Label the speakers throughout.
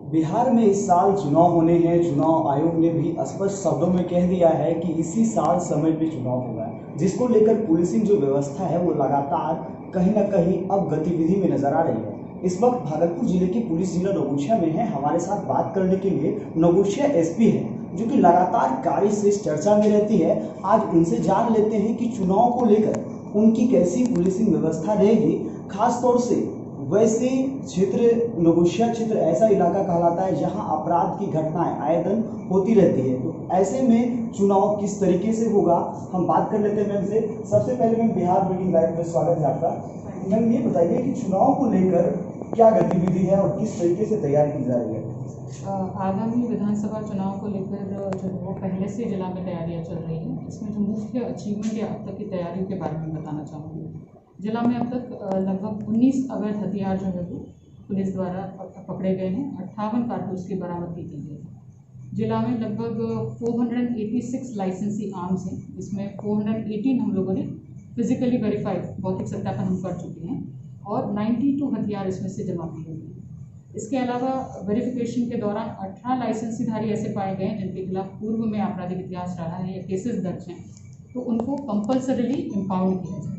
Speaker 1: बिहार में इस साल चुनाव होने हैं। चुनाव आयोग ने भी स्पष्ट शब्दों में कह दिया है कि इसी साल समय पे चुनाव होगा, जिसको लेकर पुलिसिंग जो व्यवस्था है वो लगातार कहीं ना कहीं अब गतिविधि में नजर आ रही है। इस वक्त भागलपुर जिले की पुलिस जिला नगोशिया में है। हमारे साथ बात करने के लिए नगोशिया एसपी है, जो कि लगातार कार्य से चर्चा में रहती है। आज उनसे जान लेते हैं कि चुनाव को लेकर उनकी कैसी पुलिसिंग व्यवस्था रहेगी। खासतौर से वैसे क्षेत्र नगोशिया क्षेत्र ऐसा इलाका कहलाता है जहां अपराध की घटनाएं आए दिन होती रहती है। तो ऐसे में चुनाव किस तरीके से होगा हम बात कर लेते हैं मैम से। सबसे पहले मैम, बिहार ब्रेकिंग लाइव में स्वागत है आपका। मैम ये बताइए कि चुनाव को लेकर क्या गतिविधि है और किस तरीके से तैयारी की जा रही है।
Speaker 2: आगामी विधानसभा चुनाव को लेकर जो वो पहले से जिला में तैयारियां चल रही हैं। इसमें जो मुख्य अचीवमेंट या अब तक की तैयारियों के बारे में बताना चाहूँगी। जिला में अब तक लगभग 19 अवैध हथियार जो है वो पुलिस द्वारा पकड़े गए हैं। 58 कारतूस की बरामदगी की गई है। जिला में लगभग 486 लाइसेंसी आर्म्स हैं। इसमें 418 हम लोगों ने फिजिकली वेरीफाइड भौतिक सत्यापन हम कर चुके हैं और 92 हथियार इसमें से जमा किए हुए हैं। इसके अलावा वेरिफिकेशन के दौरान 18 लाइसेंसीधारी ऐसे पाए गए हैं जिनके खिलाफ पूर्व में आपराधिक इतिहास रहा है या केसेस दर्ज हैं, तो उनको कंपल्सरीली इम्पाउंड किया जाए।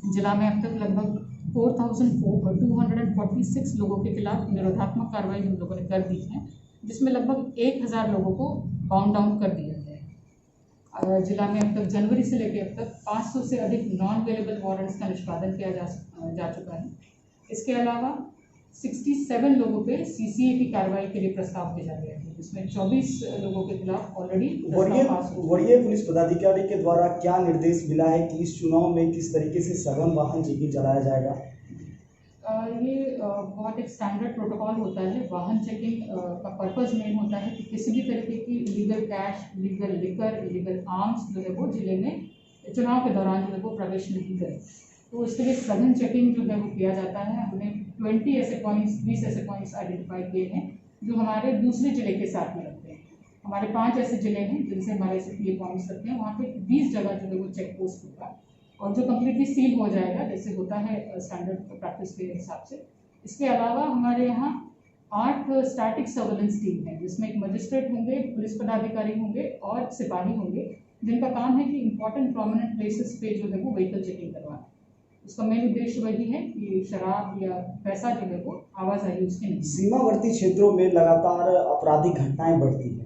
Speaker 2: जिला में अब तक लगभग 4,246 लोगों के खिलाफ निरोधात्मक कार्रवाई हम लोगों ने कर दी है, जिसमें लगभग 1,000 लोगों को बाउंड डाउन कर दिया गया है। जिला में अब तक जनवरी से लेकर अब तक 500 से अधिक नॉन अवेलेबल वारंट्स का निष्पादन किया जा चुका है। इसके अलावा 67 लोगों पे सीसीए की कार्रवाई के लिए प्रस्ताव भेजा गया है, जिसमें 24 लोगों के खिलाफ ऑलरेडी
Speaker 1: वरीय पुलिस पदाधिकारी के द्वारा क्या निर्देश मिला है कि इस चुनाव में किस तरीके से सघन वाहन चेकिंग चलाया जाएगा।
Speaker 2: ये बहुत एक स्टैंडर्ड प्रोटोकॉल होता है। वाहन चेकिंग का पर्पस मेन होता है कि किसी भी तरीके की illegal cash, illegal liquor, illegal arms जो है वो जिले में चुनाव के दौरान जो है वो प्रवेश नहीं करे। तो इसके लिए सघन चेकिंग जो है वो किया जाता है। हमने 20 ऐसे पॉइंट्स आइडेंटिफाई किए हैं जो हमारे दूसरे जिले के साथ में रखते हैं। हमारे 5 ऐसे जिले हैं जिनसे हमारे ऐसे ये पॉइंट्स रखते हैं। वहाँ पे 20 जगह जो है वो चेक पोस्ट होगा और जो कम्प्लीटली सील हो जाएगा, जैसे होता है स्टैंडर्ड प्रैक्टिस के हिसाब से। इसके अलावा हमारे यहाँ 8 स्टैटिक सर्वेलेंस टीम है, जिसमें एक मजिस्ट्रेट होंगे, पुलिस पदाधिकारी होंगे और सिपाही होंगे, जिनका काम है कि इंपॉर्टेंट प्रोमिनेंट प्लेसेस पे जो है वो व्हीकल चेकिंग करवाना। उसका मेन उद्देश्य वही है कि शराब या पैसा जो है वो आवाजाही उसकी नहीं।
Speaker 1: सीमावर्ती क्षेत्रों में लगातार आपराधिक घटनाएं बढ़ती हैं,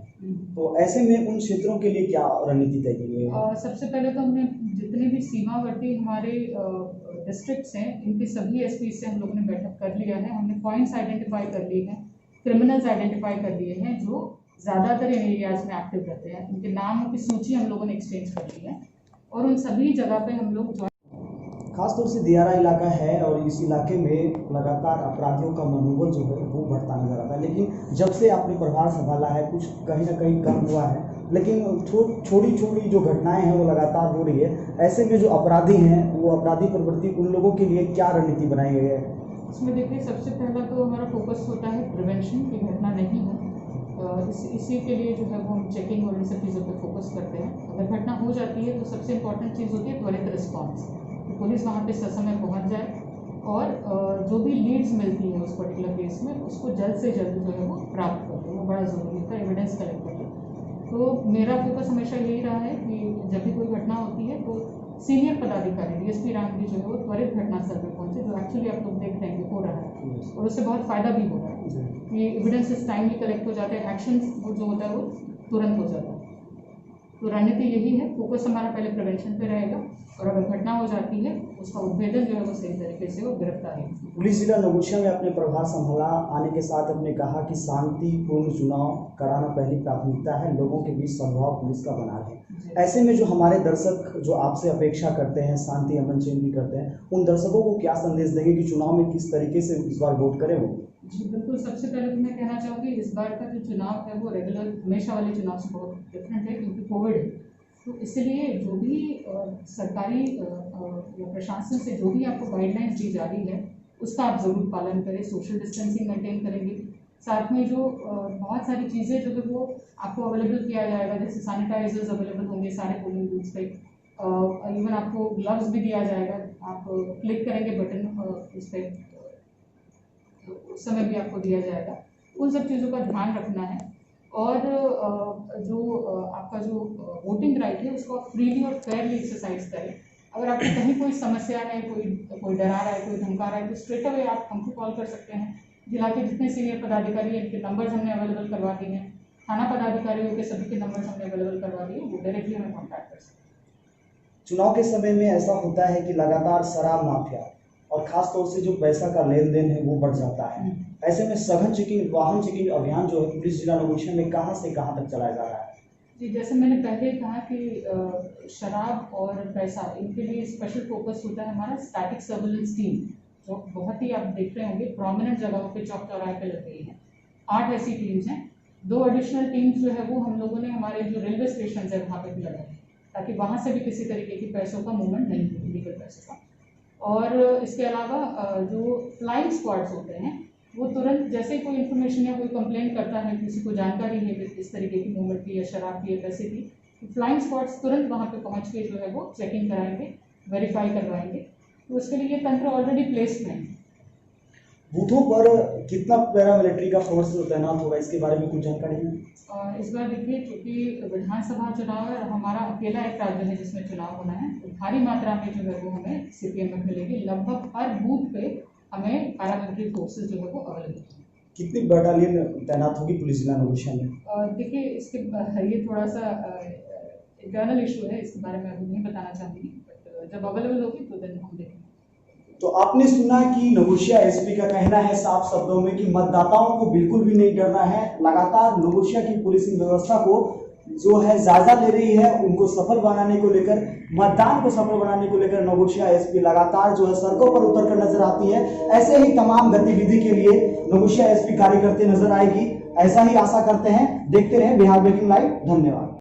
Speaker 1: तो ऐसे में उन क्षेत्रों के लिए क्या रणनीति तय की गई है।
Speaker 2: सबसे पहले तो हमने जितने भी सीमावर्ती हमारे डिस्ट्रिक्ट्स हैं, इनके सभी एसपी से हम लोगों ने बैठक कर लिया है। हमने पॉइंट्स आइडेंटिफाई कर लिए हैं, क्रिमिनल्स आइडेंटिफाई कर लिए हैं जो ज़्यादातर इन एरियाज में एक्टिव रहते हैं। उनके नामों की सूची हम लोगों ने एक्सचेंज कर ली है और उन सभी जगह पे हम लोग
Speaker 1: खासतौर से दियारा इलाका है और इस इलाके में लगातार अपराधियों का मनोबल जो है वो बढ़ता नजर आता है। लेकिन जब से आपने प्रभार संभाला है कुछ कहीं ना कहीं कम हुआ है, लेकिन छोटी छोटी जो घटनाएं हैं वो लगातार हो रही है। ऐसे में जो अपराधी हैं वो अपराधी प्रवृत्ति, उन लोगों के लिए क्या रणनीति बनाई गई है।
Speaker 2: इसमें देखिए, सबसे पहला तो हमारा फोकस होता है प्रिवेंशन की घटना नहीं हो। इसी के लिए जो है वो हम चेकिंग और इन सब चीज़ों पर फोकस करते हैं। अगर घटना हो जाती है तो सबसे इम्पोर्टेंट चीज़ होती है त्वरित रिस्पॉन्स, पुलिस वहाँ पे ससमय पहुँच जाए और जो भी लीड्स मिलती है उस पर्टिकुलर केस में उसको जल्द से जल्द जो है वो प्राप्त कर दे। वो बड़ा ज़रूरी होता है, एविडेंस कलेक्ट करना। तो मेरा फोकस हमेशा यही रहा है कि जब भी कोई घटना होती है तो सीनियर पदाधिकारी डीएसपी रैंक की जो है वो त्वरित घटनास्थल पर पहुँचे, जो एक्चुअली आप लोग देख रहे हैं हो रहा है और उससे बहुत फ़ायदा भी हो रहा है कि एविडेंसेस टाइमली कलेक्ट हो जाते हैं, एक्शन जो होता है वो तुरंत हो जाता है। तो रणनीति यही है, फोकस हमारा पहले प्रिवेंशन पे रहेगा और अगर घटना हो जाती है उसका उद्भेदन जो है वो सही तरीके से वो गिरफ्तारी।
Speaker 1: पुलिस जिला नगोशिया में अपने प्रभार संभाला आने के साथ अपने कहा कि शांतिपूर्ण चुनाव कराना पहली प्राथमिकता है, लोगों के बीच सद्भाव पुलिस का बना रहे। ऐसे में जो हमारे दर्शक जो आपसे अपेक्षा करते हैं, शांति अमन चैन की करते हैं, उन दर्शकों को क्या संदेश देंगे कि चुनाव में किस तरीके से इस बार वोट करें वो।
Speaker 2: जी बिल्कुल, सबसे पहले तो मैं कहना चाहूँगी इस बार का जो चुनाव है वो रेगुलर हमेशा वाले चुनाव से बहुत डिफरेंट है, क्योंकि कोविड है। तो इसलिए जो भी सरकारी या प्रशासन से जो भी आपको गाइडलाइंस दी जा रही है उसका आप ज़रूर पालन करें। सोशल डिस्टेंसिंग मेंटेन करेंगे, साथ में जो बहुत सारी चीज़ें जो है वो आपको अवेलेबल किया जाएगा, जैसे सैनिटाइजर्स अवेलेबल होंगे सारे पोलिंग बूथ्स पे। इवन आपको ग्लव्स भी दिया जाएगा, आप क्लिक करेंगे बटन उस पर उस समय भी आपको दिया जाएगा। उन सब चीज़ों का ध्यान रखना है। और आपका जो वोटिंग राइट है उसको आप फ्रीली और फेयरली एक्सरसाइज करें। अगर आपको कहीं कोई समस्या है, कोई डरा रहा है, कोई धमका रहा है, तो स्ट्रेट अवे आप हमको कॉल कर सकते हैं। जिला के जितने सीनियर पदाधिकारी हैं इनके नंबर्स हमने अवेलेबल करवा दिए हैं। थाना पदाधिकारियों के सभी के नंबर्स हमने अवेलेबल करवा दिए, वो डायरेक्टली हमें कॉन्टैक्ट कर सकते हैं।
Speaker 1: चुनाव के समय में ऐसा होता है कि लगातार शराब माफिया और खास तौर से जो पैसा का लेन देन है वो बढ़ जाता है। ऐसे में सघन चेकिंग, वाहन चेकिंग अभियान जो है पुलिस जिला नवोछिया में कहां से कहां तक चलाया जा रहा है?
Speaker 2: जी, जैसे मैंने पहले कहा कि शराब और पैसा इनके लिए स्पेशल फोकस होता है हमारा स्टैटिक सर्विलेंस टीम, जो बहुत ही आप देख रहे होंगे प्रोमिनेंट जगहों पे चौक चौराहे पे लग गई है। 8 ऐसी टीम्स हैं। 2 एडिशनल टीम्स जो है वो हम लोगों ने हमारे जो रेलवे स्टेशन है वहाँ पे भी लगाए हैं, ताकि वहाँ से भी किसी तरीके की पैसों का मूवमेंट नहीं हो, इलीगल पैसों का। और इसके अलावा जो फ्लाइंग स्क्वाड्स होते हैं वो तुरंत जैसे ही कोई इन्फॉर्मेशन या कोई कंप्लेंट करता है, किसी को जानकारी है कि इस तरीके की मूवमेंट की या शराब की या पैसे की, तो फ्लाइंग स्क्वाड्स तुरंत वहाँ पे पहुँच के जो है वो चेकिंग कराएंगे, वेरीफाई करवाएंगे। तो उसके लिए ये तंत्र ऑलरेडी प्लेस्ड है।
Speaker 1: बूथों पर कितना पैरामिलिट्री का फोर्स तैनात होगा, इसके बारे में कुछ जानकारी है?
Speaker 2: इस बार देखिए, क्योंकि विधानसभा चुनाव है और हमारा अकेला एक राज्य है जिसमें चुनाव होना है, तो भारी मात्रा में जो है वो हमें सीपीएम मिलेगी। लगभग हर बूथ पे हमें पैरामिलिट्री फोर्सेज जो है वो अवेलेबल है।
Speaker 1: कितनी बटालियन तैनात होगी पुलिस जिला नवोछिया में?
Speaker 2: देखिए, ये थोड़ा सा इंटरनल इशू है, इसके बारे में अभी नहीं बताना चाहूँगी, बट जब अवेलेबल होगी तो दिन हम देखेंगे।
Speaker 1: तो आपने सुना कि नवोछिया एसपी का कहना है साफ शब्दों में कि मतदाताओं को बिल्कुल भी नहीं डरना है। लगातार नवोछिया की पुलिसिंग व्यवस्था को जो है जायजा ले रही है, उनको सफल बनाने को लेकर, मतदान को सफल बनाने को लेकर नवोछिया एसपी लगातार जो है सड़कों पर उतर कर नजर आती है। ऐसे ही तमाम गतिविधि के लिए नवोछिया एसपी कार्य करते नजर आएगी, ऐसा ही आशा करते हैं। देखते रहे बिहार ब्रेकिंग लाइव। धन्यवाद।